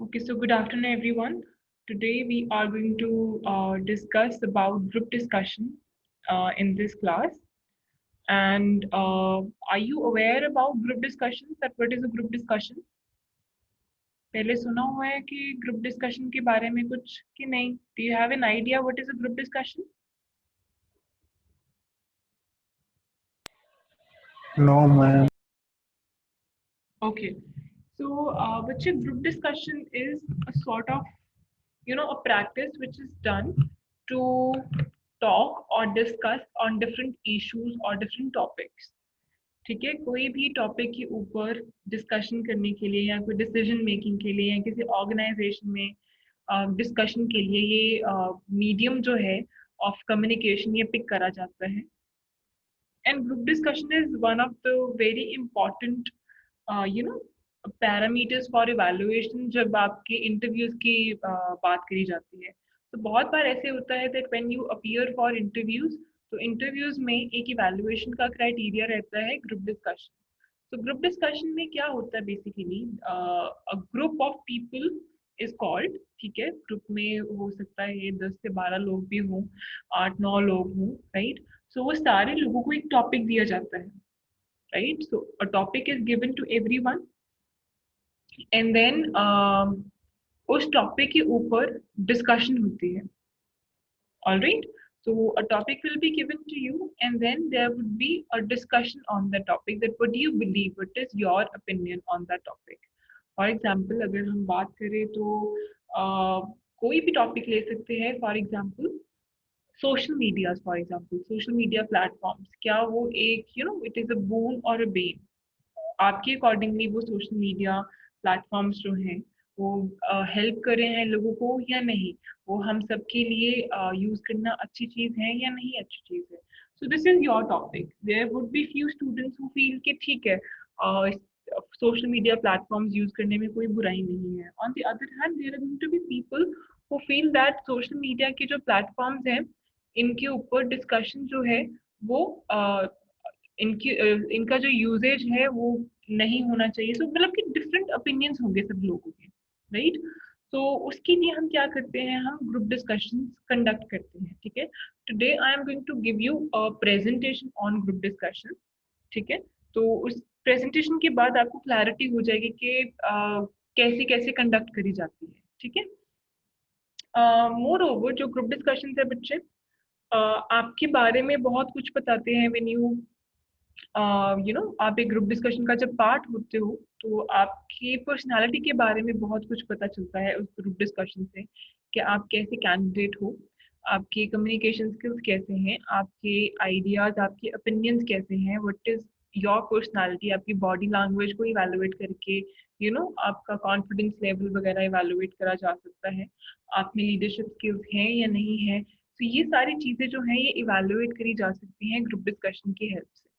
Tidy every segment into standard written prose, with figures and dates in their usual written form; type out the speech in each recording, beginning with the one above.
Okay, so good afternoon, everyone. Today we are going to discuss about group discussion in this class. And are you aware about group discussions? That what is a group discussion? पहले सुना हुआ है कि group discussion के बारे में कुछ कि नहीं? Do you have an idea what is a group discussion? No, ma'am. Okay, so बच्चे group discussion is a sort of a practice which is done to talk or discuss on different issues or different topics. ठीक है, कोई भी topic के ऊपर discussion करने के लिए या कोई डिसीजन मेकिंग के लिए या किसी ऑर्गेनाइजेशन में डिस्कशन के लिए ये मीडियम जो है ऑफ कम्युनिकेशन ये पिक करा जाता है. And group discussion is one of the very important you know parameters for evaluation जब आपके इंटरव्यूज की बात करी जाती है. तो बहुत बार ऐसे होता है that when you appear for interviews, तो इंटरव्यूज में एक इवैल्यूएशन का क्राइटेरिया रहता है ग्रुप डिस्कशन. तो ग्रुप डिस्कशन में क्या होता है basically, a group of people is called. ठीक है, ग्रुप में हो सकता है 10 से 12 लोग भी हों, 8-9 लोग हों, राइट. सो वो सारे लोगों को एक टॉपिक दिया जाता है, right? So a topic is given to everyone, and then उस टॉपिक के ऊपर डिस्कशन होती है. All right. So a topic will be given to you, and then there would be a discussion on the topic. That what do you believe? What is your opinion on that topic? For example, अगर हम बात करें तो कोई भी topic ले सकते हैं. For example social media, for example social media platforms, क्या वो एक इट इज अ बून और अ बेन? आपके अकॉर्डिंगली वो सोशल मीडिया प्लेटफॉर्म्स जो हैं वो हेल्प कर रहे हैं लोगों को या नहीं? वो हम सबके लिए यूज करना अच्छी चीज है या नहीं अच्छी चीज है? So this is your topic. There would be few students who feel कि ठीक है, सोशल मीडिया प्लेटफॉर्म्स यूज करने में कोई बुराई नहीं है. On the other hand there are going to be people who feel that social media के जो प्लेटफॉर्म्स हैं इनके ऊपर डिस्कशन जो है वो इनका जो यूजेज है वो नहीं होना चाहिए. सो मतलब कि डिफरेंट ओपिनियंस होंगे सब लोगों के, राइट. तो उसके लिए हम क्या करते हैं, हम ग्रुप डिस्कशन कंडक्ट करते हैं. ठीक है, today I am going to give you a presentation on group discussion. ठीक है, तो उस प्रेजेंटेशन के बाद आपको क्लैरिटी हो जाएगी कि कैसे कैसे कंडक्ट करी जाती है. ठीक है, मोर ओवर जो ग्रुप डिस्कशन है बच्चे आपके बारे में बहुत कुछ बताते हैं. व्हेन यू आप एक ग्रुप डिस्कशन का जब पार्ट होते हो तो आपकी पर्सनालिटी के बारे में बहुत कुछ पता चलता है उस ग्रुप डिस्कशन से, कि आप कैसे कैंडिडेट हो, आपके कम्युनिकेशन स्किल्स कैसे हैं, आपके आइडियाज आपके ओपिनियंस कैसे हैं, व्हाट इज योर पर्सनालिटी. आपकी बॉडी लैंग्वेज को इवैल्यूएट करके आपका कॉन्फिडेंस लेवल वगैरह इवैल्यूएट करा जा सकता है. आप में लीडरशिप स्किल्स हैं या नहीं है. तो ये सारी चीज़ें जो हैं ये इवैल्यूएट करी जा सकती हैं ग्रुप डिस्कशन की हेल्प से.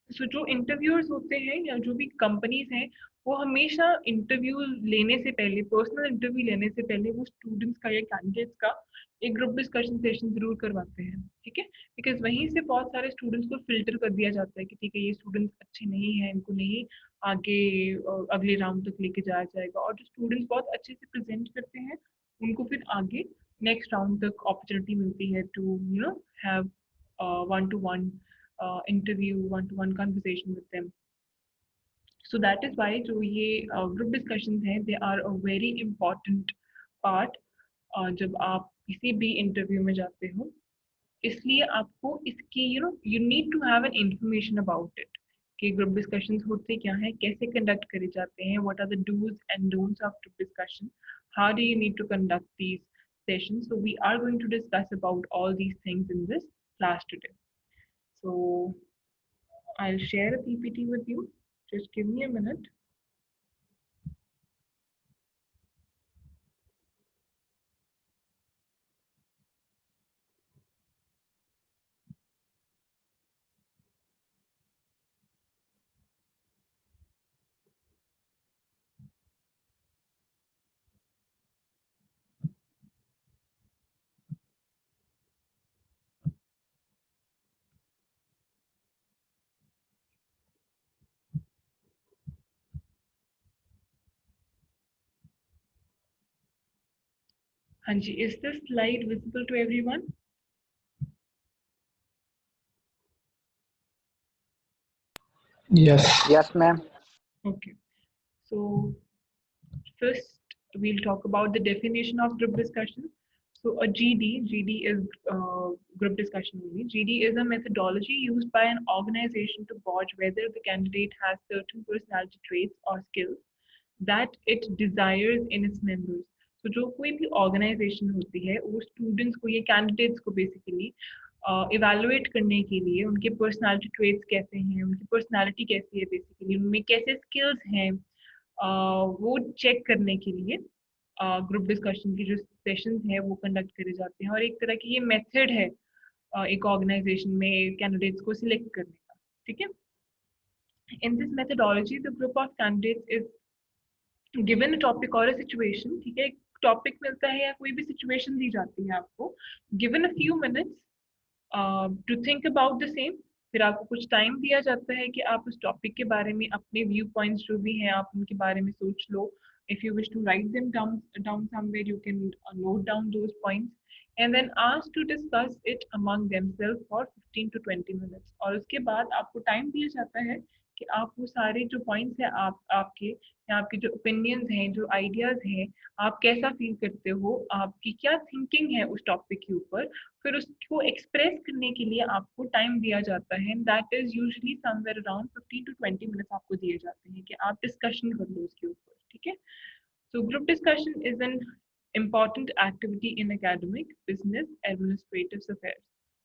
सो जो इंटरव्यूअर्स होते हैं या जो भी कंपनीज हैं वो हमेशा इंटरव्यू लेने से पहले, पर्सनल इंटरव्यू लेने से पहले वो स्टूडेंट्स का या कैंडिडेट्स का एक ग्रुप डिस्कशन सेशन जरूर करवाते हैं. ठीक है, बिकॉज वहीं से बहुत सारे स्टूडेंट्स को फिल्टर कर दिया जाता है कि ठीक है ये स्टूडेंट्स अच्छे नहीं हैं, इनको नहीं आगे अगले राउंड तक लेके जाया जाएगा. और जो स्टूडेंट्स बहुत अच्छे से प्रेजेंट करते हैं उनको फिर आगे नेक्स्ट राउंड तक अपॉर्चुनिटी मिलती है to have one to one interview, one-to-one conversation with them. So that is why जो ये group discussions हैं they are a very important part जब आप किसी भी इंटरव्यू में जाते हो. इसलिए आपको इसकी you need to have an information about it कि ग्रुप डिस्कशंस होते क्या हैं, कैसे कंडक्ट करे जाते हैं, what are the do's and don'ts of group discussion, how do you need to conduct these sessions. So we are going to discuss about all these things in this class today. So I'll share a PPT with you. Just give me a minute. हाँ जी, is this slide visible to everyone? Yes, ma'am. Okay, so first we'll talk about the definition of group discussion. So a GD is group discussion only. GD is a methodology used by an organization to gauge whether the candidate has certain personality traits or skills that it desires in its members. So जो कोई भी organization होती है वो students को ये candidates को basically evaluate करने के लिए उनके personality traits कैसे हैं, उनकी personality कैसी है basically, उनमें कैसे skills हैं, वो चेक करने के लिए ग्रुप डिस्कशन की जो सेशंस हैं वो कंडक्ट करे जाते हैं और एक तरह की ये मेथड है एक ऑर्गेनाइजेशन में कैंडिडेट्स को सिलेक्ट करने का, ठीक है। In this methodology the group of candidates is given a topic और अ सिचुएशन, ठीक है, एक टॉपिक मिलता है या कोई भी सिचुएशन दी जाती है आपको, given a few minutes to think about the same, फिर आपको कुछ टाइम दिया जाता है कि आप उस टॉपिक के बारे में अपने व्यू पॉइंट्स जो भी हैं आप उनके बारे में सोच लो. If you wish to write them down somewhere, you can note down those points and then ask to discuss it among themselves for 15 to 20 minutes. और उसके बाद आपको टाइम दिया जाता है कि आप वो सारे जो पॉइंट्स हैं आपके या आपके जो ओपिनियंस हैं, जो आइडियाज हैं, आप कैसा फील करते हो, आपकी क्या थिंकिंग है उस टॉपिक के ऊपर, फिर उसको एक्सप्रेस करने के लिए आपको टाइम दिया जाता है. That is usually somewhere around 15 to 20 minutes आपको दिए जाते हैं कि आप डिस्कशन कर लो उसके ऊपर, ठीक है. So group discussion is an important activity in academic, business, administrative affairs,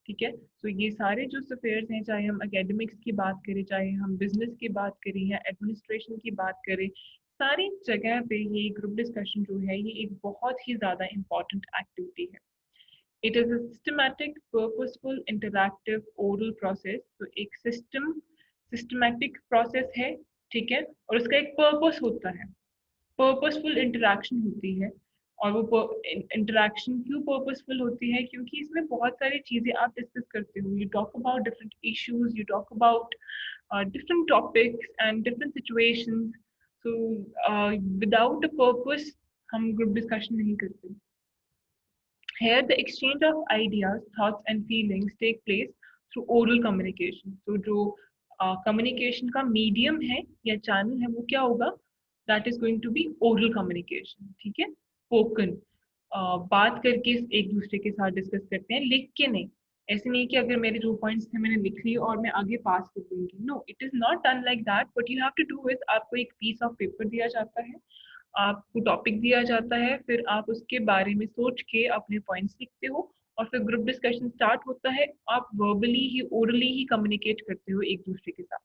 ठीक है. तो ये सारे जो अफेयर्स हैं, चाहे हम एकेडमिक्स की बात करें, चाहे हम बिजनेस की बात करें या एडमिनिस्ट्रेशन की बात करें, सारी जगह पे ये ग्रुप डिस्कशन जो है ये एक बहुत ही ज़्यादा इम्पॉर्टेंट एक्टिविटी है. It is a systematic, purposeful, interactive, oral process. तो एक systematic process है, ठीक है, और उसका एक purpose होता है, purposeful interaction होती है. और वो interaction क्यों purposeful होती है, क्योंकि इसमें बहुत सारी चीजें आप डिस्कस करते हो. You talk about different issues, you talk about different topics and different situations. So without a purpose हम group discussion नहीं करते. Here, the exchange of ideas, thoughts, and feelings take place through oral communication. So, जो communication का medium है या channel है, वो क्या होगा? That is going to be oral communication. ठीक है? Spoken. बात करके एक दूसरे के साथ डिस्कस करते हैं, लिख के नहीं. ऐसे नहीं कि अगर मेरे जो पॉइंट्स थे मैंने लिख लिए और मैं आगे पास कर दूंगी. No, it is not done like that. What you have to do is आपको एक पीस ऑफ पेपर दिया जाता है, आपको टॉपिक दिया जाता है, फिर आप उसके बारे में सोच के अपने पॉइंट्स लिखते हो और फिर ग्रुप डिस्कशन स्टार्ट होता है. आप वर्बली ही, ओरली ही कम्युनिकेट करते हो एक दूसरे के साथ,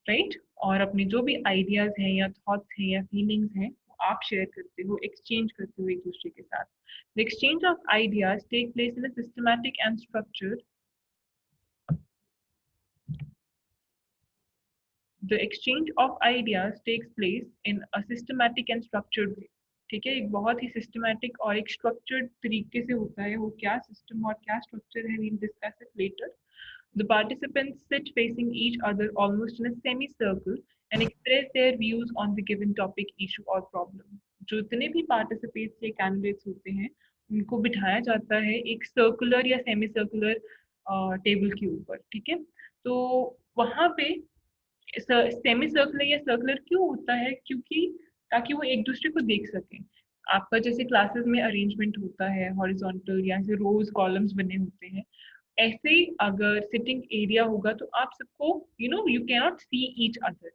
राइट. और अपने जो भी आइडियाज हैं या थॉट्स हैं या फीलिंग्स हैं वो आप शेयर करते हो, एक्सचेंज करते हो एक दूसरे के साथ. The exchange of ideas take place in a systematic and structured The exchange of ideas takes place in a systematic and structured way. ठीक है, एक बहुत ही सिस्टमैटिक और एक स्ट्रक्चर्ड तरीके से होता है. वो क्या सिस्टम और क्या स्ट्रक्चर है, we'll discuss it later. The participants sit facing each other almost in a semicircle and express their views on the given topic, issue or problem. जो इतने भी participants या candidates होते हैं उनको बिठाया जाता है एक सर्कुलर या सेमी सर्कुलर टेबल के ऊपर, ठीक है. तो वहां पे सेमी सर्कुलर या सर्कुलर क्यों होता है, क्योंकि ताकि वो एक दूसरे को देख सकें. आपका जैसे क्लासेस में अरेंजमेंट होता है हॉरिजॉन्टल या ऐसे रोज कॉलम्स बने होते हैं, ऐसे ही अगर सिटिंग एरिया होगा तो आप सबको you can not see each other.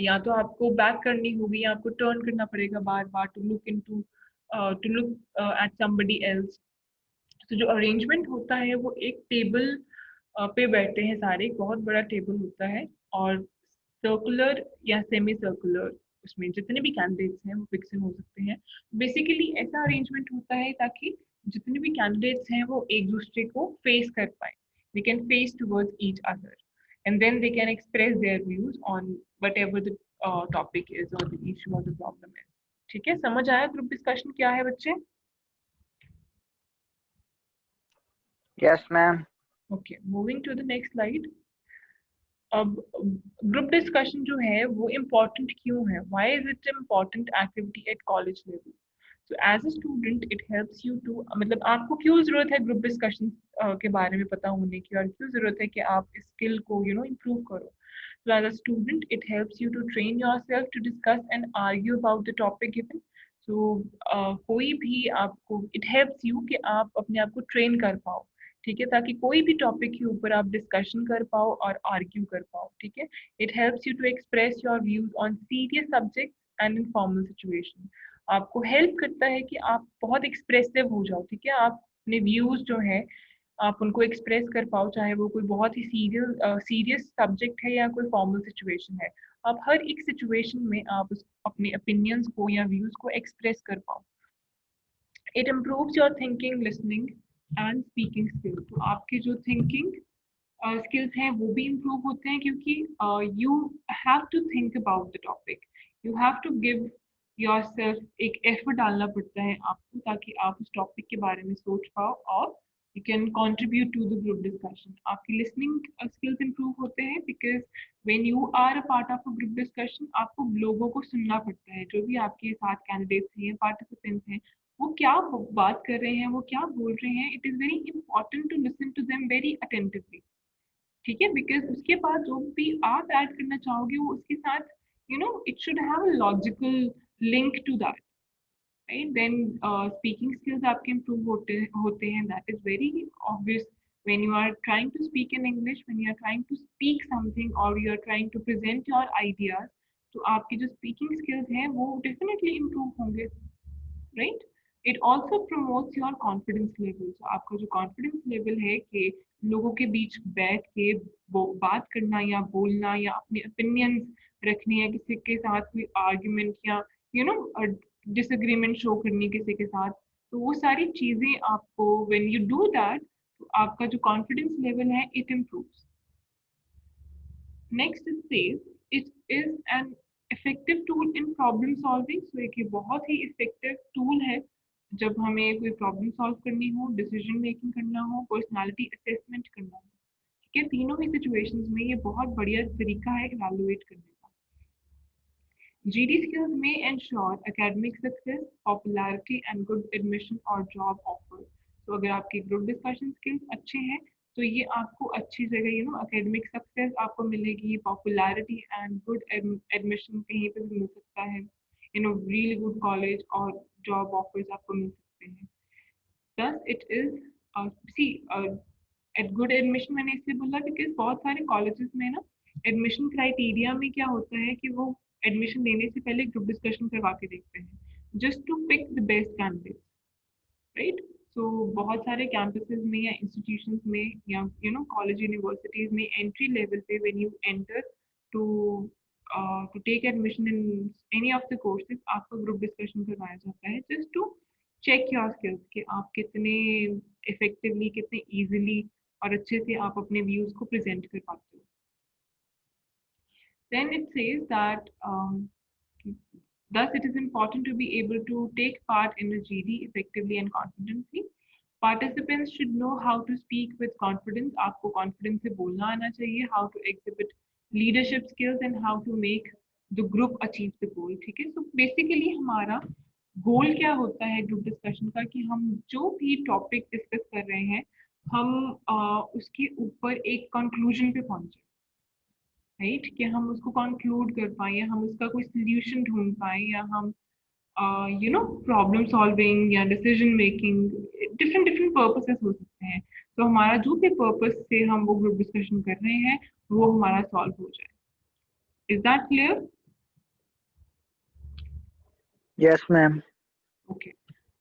या तो आपको बैक करनी होगी या आपको टर्न करना पड़ेगा बार बार to look at somebody else. तो जो अरेंजमेंट होता है वो एक टेबल पे बैठते हैं सारे, एक बहुत बड़ा टेबल होता है और सर्कुलर या सेमी सर्कुलर उसमें जितने भी कैंडिडेट्स हैं वो फिक्स हो सकते हैं. बेसिकली ऐसा अरेंजमेंट होता है ताकि जितने भी कैंडिडेट्स हैं वो एक दूसरे को फेस कर पाए. They can face towards each other and then they can express their views on whatever the topic is or the issue or the problem is. ठीक है, समझ आया ग्रुप डिस्कशन क्या है बच्चे? Yes, ma'am. Okay, moving to the next slide. अब group discussion जो है वो इम्पोर्टेंट क्यों है, why is it important activity at college level? So as a student it helps you to, मतलब आपको क्यों जरूरत है ग्रुप डिस्कशन के बारे में पता होने की, और क्यों जरूरत है कि आप इस स्किल को इम्प्रूव करो? So as a student, it helps you to train yourself to discuss and argue about the topic given. So कोई भी आपको, it helps you कि आप अपने आप को ट्रेन कर पाओ, ठीक है, ताकि कोई भी टॉपिक के ऊपर आप डिस्कशन कर पाओ और आर्ग्यू कर पाओ, ठीक है। It helps you to express your views on serious subject and in formal situation. आपको हेल्प करता है कि आप बहुत एक्सप्रेसिव हो जाओ, ठीक है, आप अपने व्यूज जो है आप उनको एक्सप्रेस कर पाओ, चाहे वो कोई बहुत ही सीरियस सब्जेक्ट है या कोई फॉर्मल सिचुएशन है। आप हर एक सिचुएशन में आप अपने ओपिनियंस को या व्यूज को एक्सप्रेस कर पाओ। It improves your thinking, listening and speaking skill. तो आपकी जो थिंकिंग स्किल्स हैं वो भी इम्प्रूव होते हैं, क्योंकि you have to think about the topic, you have to give yourself, एक एफर्ट डालना पड़ता है आपको, ताकि आप उस टॉपिक के बारे में सोच पाओ और you can contribute to the group discussion. आपकी listening skills improve होते हैं because when you are a part of a group discussion, आपको लोगों को सुनना पड़ता है, जो भी आपके साथ candidates हैं, participants हैं, वो क्या बात कर रहे हैं, वो क्या बोल रहे हैं। It is very important to listen to them very attentively, ठीक है, बिकॉज उसके बाद जो भी आप ऐड करना चाहोगे वो उसके साथ it should have a logical link to that, right. Then speaking skills आपके इम्प्रूव होते हैं, that is very obvious. when you are trying to speak in English, when you are trying to speak something or you are trying to present your ideas, तो आपकी जो speaking skills हैं वो definitely improve होंगे, right. It also promotes your confidence level. तो आपका जो confidence level है कि लोगों के बीच बैठ के बात करना या बोलना या अपने ओपिनियंस रखने या किसी के साथ कोई आर्ग्यूमेंट या डिसएग्रीमेंट शो करनी किसी के साथ, तो वो सारी चीजें आपको व्हेन यू डू दैट, तो आपका जो कॉन्फिडेंस लेवल है it improves. Next it says it is an effective tool in problem solving. So एक ये बहुत ही इफेक्टिव टूल है जब हमें कोई प्रॉब्लम सॉल्व करनी हो, डिसीजन मेकिंग करना हो, पर्सनालिटी असेसमेंट करना हो, ठीक है, तीनों ही सिचुएशंस में ये बहुत बढ़िया तरीका है इवैल्यूएट करने का। GD skills may ensure academic success, popularity and good admission or job offers. तो अगर आपके ग्रुप डिस्कशन स्किल्स अच्छे हैं तो ये आपको अच्छी जगह एकेडमिक सक्सेस आपको मिलेगी, पॉपुलैरिटी एंड गुड एडमिशन कहीं पे भी मिल सकता है, रियली गुड कॉलेज और जॉब ऑफर्स आपको मिल सकते हैं। Thus it is see at good admission मैंने इसलिए बोला बिकॉज बहुत सारे कॉलेजेस में ना एडमिशन क्राइटेरिया में क्या होता है कि वो एडमिशन देने से पहले ग्रुप डिस्कशन करवा के देखते हैं just to pick the best candidate, right. So बहुत सारे कैंपसेस में या इंस्टीट्यूशंस में या कॉलेज यूनिवर्सिटीज में एंट्री लेवल पे when you enter to to take admission in any of the courses आपका ग्रुप डिस्कशन करवाया जाता है just to check your skills कि आप कितने इफेक्टिवली, कितने इजीली और अच्छे से आप अपने व्यूज को प्रेजेंट कर पाते हो। Then it says that thus it is important to be able to take part in a GD effectively and confidently. Participants should know how to speak with confidence. आपको confidence से बोलना आना चाहिए, how to exhibit leadership skills and how to make the group achieve the goal, ठीक है। So basically हमारा गोल क्या होता है ग्रुप डिस्कशन का कि हम जो भी टॉपिक डिस्कस कर रहे हैं हम उसके ऊपर एक कंक्लूजन पे पहुंचे, राइट, कि हम उसको कंक्लूड कर पाए या हम उसका कोई सोल्यूशन ढूंढ पाए या हम प्रॉब्लम सॉल्विंग या decision making, different different purposes हो सकते हैं। तो हमारा जो भी पर्पस से हम वो ग्रुप डिस्कशन कर रहे हैं वो हमारा सॉल्व हो जाए। Is that clear? Yes, ma'am. Okay,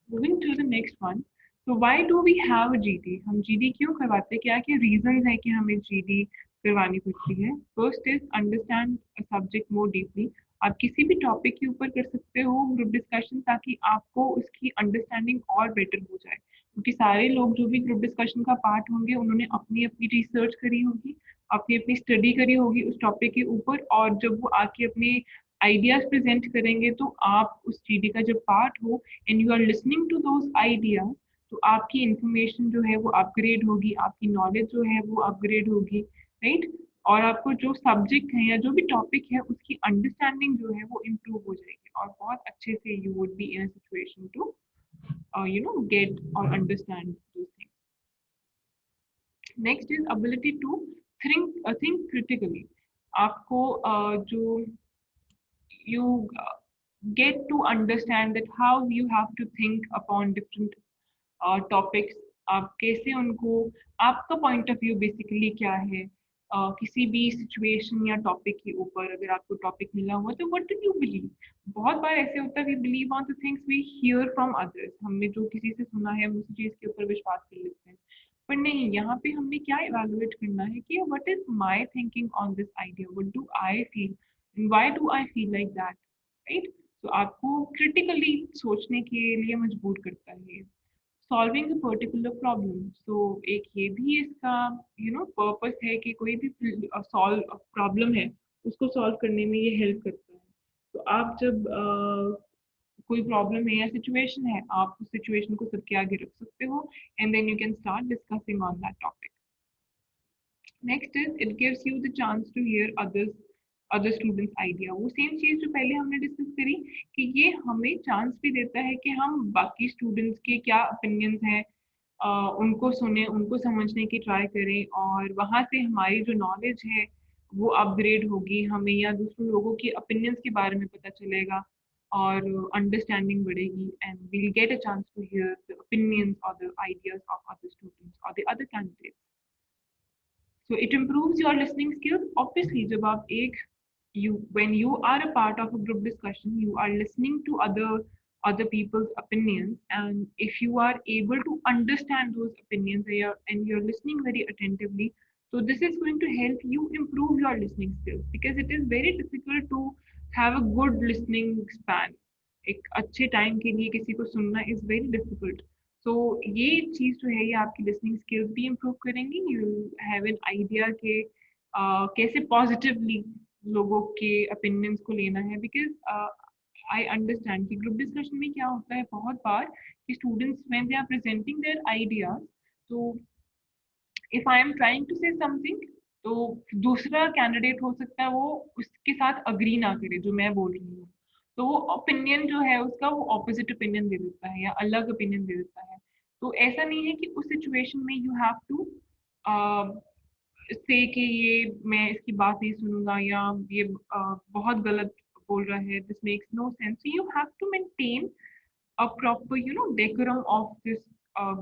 moving to the next one. So why do we have a GD? हम GD क्यों करवाते हैं, क्या क्या रीजंस है कि हमें GD करवानी पड़ती है? First is understand subject more deeply. आप किसी भी टॉपिक के ऊपर कर सकते हो ग्रुप डिस्कशन ताकि आपको उसकी अंडरस्टैंडिंग और बेटर हो जाए, क्योंकि सारे लोग जो भी ग्रुप डिस्कशन का पार्ट होंगे उन्होंने अपनी अपनी रिसर्च करी होगी, अपनी अपनी स्टडी करी होगी उस टॉपिक के ऊपर, और जब वो आके अपने आइडियाज प्रेजेंट करेंगे तो आप उस GD का जब पार्ट हो and you are listening to those ideas, तो आपकी इंफॉर्मेशन जो है वो अपग्रेड होगी, आपकी नॉलेज जो है वो अपग्रेड होगी, राइट। और आपको जो सब्जेक्ट है या जो भी टॉपिक है उसकी अंडरस्टैंडिंग जो है वो इम्प्रूव हो जाएगी और बहुत अच्छे से you would be in a situation to get or understand those things. Next is ability to think critically. आपको जो you get to understand that how you have to think upon different topics, आप कैसे उनको, आपका point of view basically क्या है किसी भी सिचुएशन या टॉपिक के ऊपर। अगर आपको टॉपिक मिला हुआ तो व्हाट डू यू बिलीव। बहुत बार ऐसे होता है we believe on the things we hear from others, हमने जो किसी से सुना है हम उसी चीज के ऊपर विश्वास कर लेते हैं। पर नहीं, यहाँ पे हमने क्या इवेलुएट करना है कि what is my thinking on this idea, what do I feel, why do I feel like that, right. तो आपको क्रिटिकली सोचने के लिए मजबूर करता है। सॉल्विंग अ पर्टिकुलर प्रॉब्लम, तो एक ये भी इसका पर्पस है कि कोई भी सॉल्व प्रॉब्लम है उसको सॉल्व करने में ये हेल्प करता है। तो आप जब कोई प्रॉब्लम है या सिचुएशन है, आप उस सिचुएशन को सबके आगे रख सकते हो and then you can start discussing on that topic. Next is it gives you the chance to hear other students idea. वो सेम चीज जो पहले हमने डिस्कस करी कि ये हमें चांस भी देता है कि हम बाकी स्टूडेंट्स के क्या ओपिनियंस हैं उनको सुने, उनको समझने की ट्राई करें और वहाँ से हमारी जो नॉलेज है वो अपग्रेड होगी, हमें या दूसरे लोगों के ओपिनियंस के बारे में पता चलेगा और अंडरस्टैंडिंग बढ़ेगी and we'll get a chance to hear the opinions और the ideas of other students और the other candidates. So it improves your listening skills. Obviously, जब आप एक when you are a part of a group discussion, you are listening to other people's opinions, and if you are able to understand those opinions and you're listening very attentively, so this is going to help you improve your listening skills because it is very difficult to have a good listening span. एक अच्छे time के लिए किसी को सुनना is very difficult. तो ये चीज जो है ये आपकी लिसनिंग स्किल्स भी इम्प्रूव करेंगी। यू हैव एन आइडिया के कैसे पॉजिटिवली लोगों के ओपिनियंस को लेना है बिकॉज आई अंडरस्टैंड कि ग्रुप डिस्कशन में क्या होता है बहुत बार कि students when they are presenting their ideas, तो if I am trying to say something तो दूसरा कैंडिडेट हो सकता है वो उसके साथ अग्री ना करे जो मैं बोल रही हूँ, तो वो ओपिनियन जो है उसका वो ऑपोजिट ओपिनियन दे देता है या अलग ओपिनियन दे देता है। तो ऐसा नहीं है कि उस सिचुएशन में यू हैव टू से कि ये मैं इसकी बात नहीं सुनूंगा या ये बहुत गलत बोल रहा है, this makes no sense. You have to maintain a proper decorum of this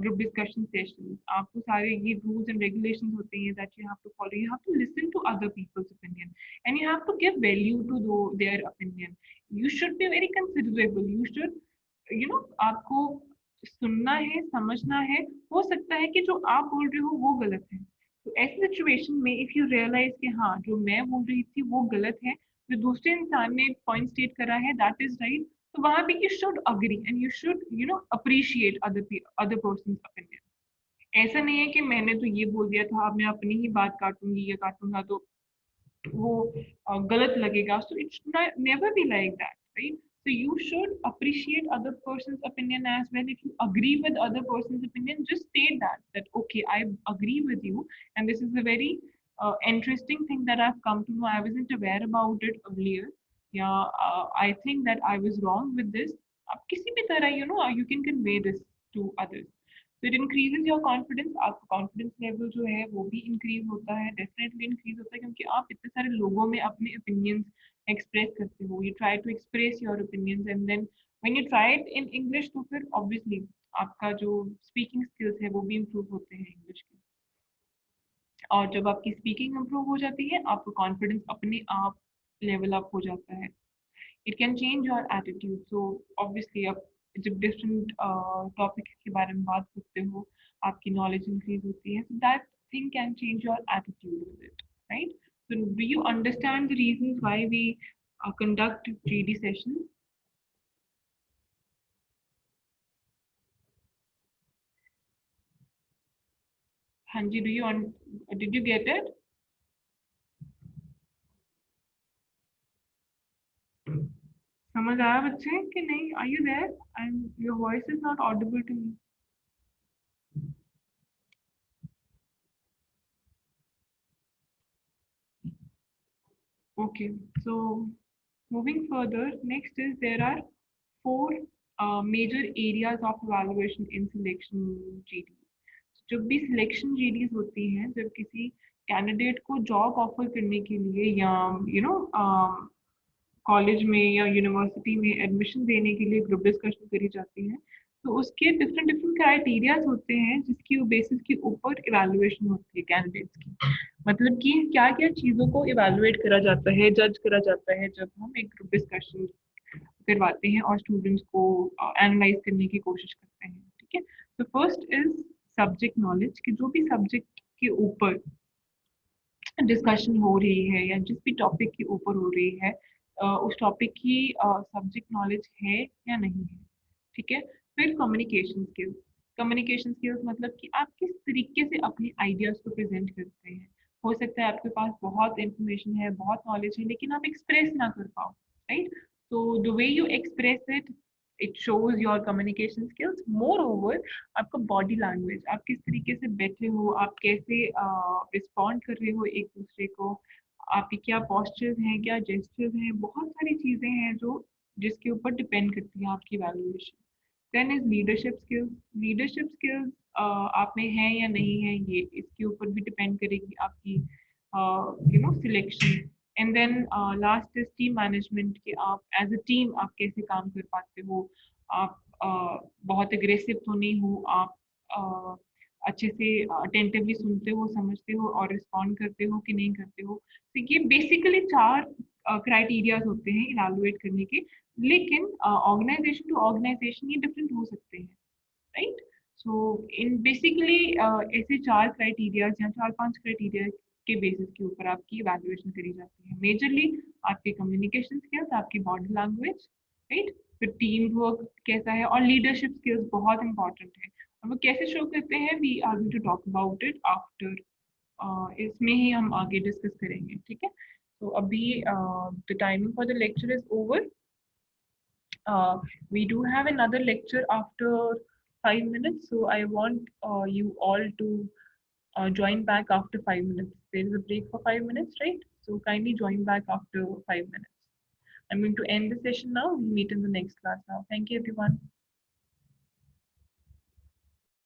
group discussion session। आपको सारे ये rules and regulations होते हैं that you have to follow, you have to listen to other people's opinion and you have to give value to their opinion, you should be very considerable, you should आपको सुनना है, समझना है। हो सकता है कि जो आप बोल रहे हो वो गलत है, तो ऐसी सिचुएशन में इफ यू रियलाइज कि हाँ जो मैं बोल रही थी वो गलत है, जो दूसरे इंसान ने पॉइंट स्टेट करा है दैट इज राइट, तो वहां पे you should agree and you should appreciate other person opinion. ऐसा नहीं है कि मैंने तो ये बोल दिया था अब मैं अपनी ही बात काटूंगी या काटूंगा तो वो गलत लगेगा। So it should never be like that, right. So you should appreciate other person's opinion as well. If you agree with other person's opinion, just state that okay, I agree with you, and this is a very interesting thing that I've come to know. I wasn't aware about it earlier. Yeah, I think that I was wrong with this. आप किसी भी तरह you can convey this to others. So it increases your confidence. आपका confidence level जो है वो भी increase होता है, definitely increase होता है क्योंकि आप इतने सारे लोगों में अपने opinions express करते हो। You try to express your opinions and then when you try it in English तो फिर obviously आपका जो speaking skills है वो भी improve होते हैं English के। और जब आपकी speaking improve हो जाती है आपका confidence अपने आप level up हो जाता है। It can change your attitude. So obviously आप जब different topics के बारे में बात करते हो आपकी knowledge increase होती है, so that thing can change your attitude with it, right? So do you understand the reasons why we conduct GD sessions? Hanji, did you get it? समझ आया बच्चे कि नहीं? Are you there? And your voice is not audible to me. Okay, so moving further, next is there are four major areas of evaluation in selection GD. जब भी selection GDs होती हैं, जब किसी कैंडिडेट को जॉब ऑफर करने के लिए या कॉलेज में या यूनिवर्सिटी में एडमिशन देने के लिए ग्रुप डिस्कशन करी जाती है, तो उसके डिफरेंट डिफरेंट क्राइटेरियाज होते हैं जिसकी बेसिस के ऊपर इवैल्यूएशन होती है कैंडिडेट्स की। मतलब कि क्या क्या चीज़ों को इवैल्यूएट करा जाता है, जज करा जाता है जब हम एक ग्रुप डिस्कशन करवाते हैं और स्टूडेंट्स को एनालाइज करने की कोशिश करते हैं। ठीक है, तो फर्स्ट इज सब्जेक्ट नॉलेज, कि जो भी सब्जेक्ट के ऊपर डिस्कशन हो रही है या जिस भी टॉपिक के ऊपर हो रही है, उस टॉपिक की सब्जेक्ट नॉलेज है या नहीं है। ठीक है, फिर कम्युनिकेशन स्किल्स। कम्युनिकेशन स्किल्स मतलब कि आप किस तरीके से अपने आइडियाज को प्रेजेंट करते हैं। हो सकता है आपके पास बहुत इंफॉर्मेशन है, बहुत नॉलेज है, लेकिन आप एक्सप्रेस ना कर पाओ, राइट? तो the way you express it, it shows your communication skills. More over, आपका बॉडी लैंग्वेज, आप किस तरीके से बैठे हो, आप कैसे रिस्पॉन्ड कर रहे हो एक दूसरे को, आपके क्या पॉस्चर्स हैं, क्या जेस्चर्स हैं, बहुत सारी चीजें हैं जो जिसके ऊपर डिपेंड करती है आपकी valuation. Then is leadership skills. Leadership skills आप में है या नहीं है, ये इसके ऊपर भी डिपेंड करेगी आपकी selection. And then last is team management, कि आप एज अ टीम आप कैसे काम कर पाते हो, आप बहुत अग्रेसिव तो नहीं हो, आप अच्छे से अटेंटिवली सुनते हो, समझते हो और रिस्पॉन्ड करते हो कि नहीं करते हो। तो ये बेसिकली चार क्राइटेरियाज होते हैं इवैल्यूएट करने के, लेकिन ऑर्गेनाइजेशन टू ऑर्गेनाइजेशन ये डिफरेंट हो सकते हैं, राइट? सो इन बेसिकली ऐसे चार क्राइटेरियाज या चार पांच क्राइटेरिया के बेसिस के ऊपर आपकी इवैल्यूएशन करी जाती है। मेजरली आपके कम्युनिकेशन स्किल्स, आपकी बॉडी लैंग्वेज, राइट? फिर टीम वर्क कैसा है, और लीडरशिप स्किल्स बहुत इंपॉर्टेंट है। और वो कैसे शो करते हैं, we are going to talk about it after, इसमें ही हम आगे डिस्कस करेंगे। ठीक है, तो अभी the timing for the lecture is over. We do have another lecture after 5 minutes, so I want you all to join back after 5 minutes. There is a break for 5 minutes, right? So kindly join back after 5 minutes. I'm going to end the session now. We'll meet in the next class now. Thank you, everyone.